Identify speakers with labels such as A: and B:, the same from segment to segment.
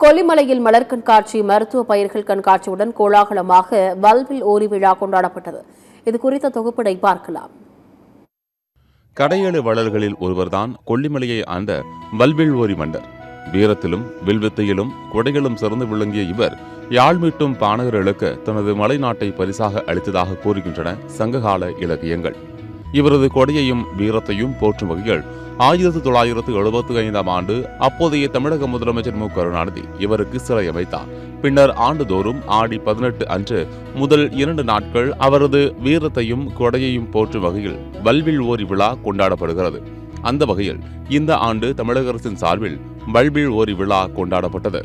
A: கொல்லிமலையில் மலர் கண்காட்சி, மருத்துவ பயிர்கள் கண்காட்சியுடன் கோலாகலமாக வல்வில் ஓரி விழா கொண்டாடப்பட்டது. இது குறித்த தொகுப்பினை பார்க்கலாம்.
B: கடையேழு வள்ளல்களில் ஒருவர்தான் கொல்லிமலையை ஆண்ட வல்வில் ஓரி மன்னர். வீரத்திலும் வில்வித்தையிலும் கொடைகளும் சிறந்து விளங்கிய இவர் யாழ் மீட்டும் பாணகர்களுக்கு தனது மலை நாட்டை பரிசாக அளித்ததாக கூறுகின்றன சங்ககால இலக்கியங்கள். இவரது கொடையையும் வீரத்தையும் போற்றும் வகையில் 1975ஆம் ஆண்டு அப்போதைய தமிழக முதலமைச்சர் மு. கருணாநிதி இவருக்கு சிலை அமைத்தார். பின்னர் ஆண்டுதோறும் ஆடி 18 அன்று முதல் 2 நாட்கள் அவரது வீரத்தையும் கொடையையும் போற்றும் வகையில் வல்வில் ஓரி விழா கொண்டாடப்படுகிறது. அந்த வகையில் இந்த ஆண்டு தமிழக அரசின் சார்பில் வல்வில் ஓரி விழா கொண்டாடப்பட்டது.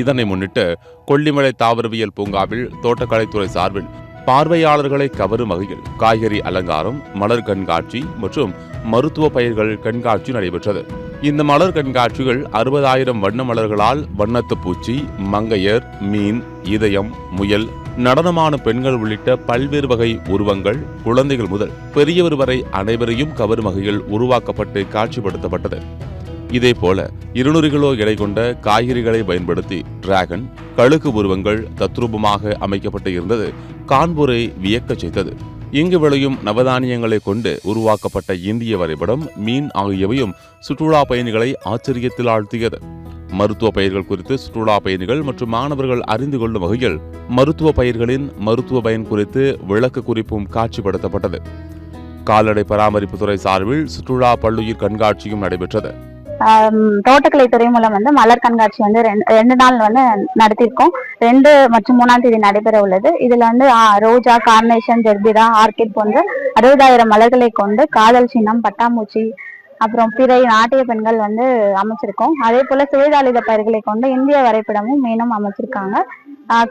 B: இதனை முன்னிட்டு கொல்லிமலை தாவரவியல் பூங்காவில் தோட்டக்கலைத்துறை சார்பில் பார்வையாளர்களை கவரும் வகையில் காய்கறி அலங்காரம், மலர் கண்காட்சி மற்றும் மருத்துவ பயிர்கள் கண்காட்சி நடைபெற்றது. இந்த மலர் கண்காட்சிகள் 60,000 வண்ண மலர்களால் வண்ணத்து பூச்சி, மங்கையர், மீன், இதயம், முயல், நடனமான பெண்கள் உள்ளிட்ட பல்வேறு வகை உருவங்கள், குழந்தைகள் முதல் பெரியவர் வரை அனைவரையும் கவரும் வகையில் உருவாக்கப்பட்டு காட்சிப்படுத்தப்பட்டது. இதேபோல 200 கிலோ எடை கொண்ட காய்கறிகளை பயன்படுத்தி டிராகன், கழுகு உருவங்கள் தத்ரூபமாக அமைக்கப்பட்டு இருந்தது காண்போரை வியக்கச் செய்தது. இங்கு விளையும் நவதானியங்களை கொண்டு உருவாக்கப்பட்ட இந்திய வரைபடம், மீன் ஆகியவையும் சுற்றுலா பயணிகளை ஆச்சரியத்தில் ஆழ்த்தியது. மருத்துவ பயிர்கள் குறித்து சுற்றுலா பயணிகள் மற்றும் மாணவர்கள் அறிந்து கொள்ளும் வகையில் மருத்துவ பயிர்களின் மருத்துவ பயன் குறித்து விளக்க குறிப்பும் காட்சிப்படுத்தப்பட்டது. கால்நடை பராமரிப்புத்துறை சார்பில் சுற்றுலா பல்லுயிர் கண்காட்சியும் நடைபெற்றது.
C: தோட்டக்கலைத்துறை மூலம் மலர் கண்காட்சி 2 நாள் நடத்திருக்கோம். 2 மற்றும் 3ஆம் தேதி நடைபெற உள்ளது. இதுல ரோஜா, கார்னேஷன், ஜெர்பிரா, ஆர்கிட் போன்ற 60,000 மலர்களை கொண்டு காதல் சின்னம், பட்டாம்பூச்சி, அப்புறம் பிறை நாட்டிய பெண்கள் அமைச்சிருக்கோம். அதே போல சுயதாளித பயிர்களை கொண்டு இந்திய வரைபடமும் மீனும் அமைச்சிருக்காங்க.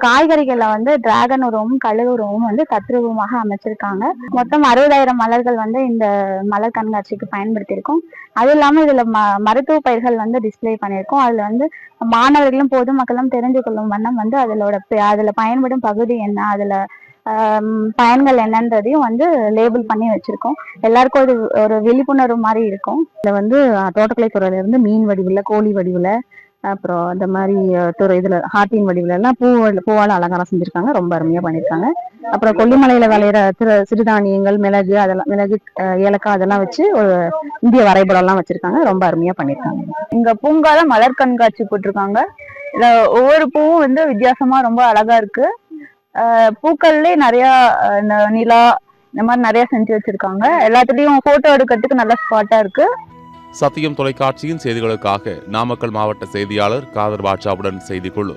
C: காய்கறிகள்ல டிராகன் உருவமும் கழுகு உருவமும் தத்ரூபமாக அமைச்சிருக்காங்க. மொத்தம் 60,000 மலர்கள் இந்த மலர் கண்காட்சிக்கு பயன்படுத்தியிருக்கோம். அது இல்லாம இதுல மருத்துவ பயிர்கள் டிஸ்பிளே பண்ணியிருக்கோம். அதுல மாணவர்களும் பொதுமக்களும் தெரிஞ்சு கொள்ளும் வண்ணம் அதுல பயன்படும் பகுதி என்ன, அதுல பயன்கள் என்னன்றதையும் லேபிள் பண்ணி வச்சிருக்கோம். எல்லாருக்கும் ஒரு விழிப்புணர்வு மாதிரி இருக்கும். இதுல தோட்டக்கலைத்துறையில இருந்து மீன் வடிவுல, கோழி வடிவுல, அப்புறம் இந்த மாதிரி இதுல ஹார்ட்டின் வடிவுல எல்லாம் பூவால அலங்காரம் செஞ்சிருக்காங்க. ரொம்ப அருமையா பண்ணிருக்காங்க. அப்புறம் கொல்லிமலையில விளையிற சிறுதானியங்கள், மிளகு, ஏலக்காய் அதெல்லாம் வச்சு ஒரு இந்திய வரைபடம் எல்லாம் வச்சிருக்காங்க. ரொம்ப அருமையா பண்ணிருக்காங்க.
D: இங்க பூங்கால மலர் கண்காட்சி போட்டிருக்காங்க. இதுல ஒவ்வொரு பூவும் வித்தியாசமா ரொம்ப அழகா இருக்கு. பூக்கள்லயே நிறைய நிலா இந்த மாதிரி நிறைய செஞ்சு வச்சிருக்காங்க. எல்லாத்துலயும் போட்டோ எடுக்கிறதுக்கு நல்ல ஸ்பாட்டா இருக்கு.
B: சத்தியம் தொலைக்காட்சியின் செய்திகளுக்காக நாமக்கல் மாவட்ட செய்தியாளர் காதர் பாட்சாவுடன் செய்தி குழு.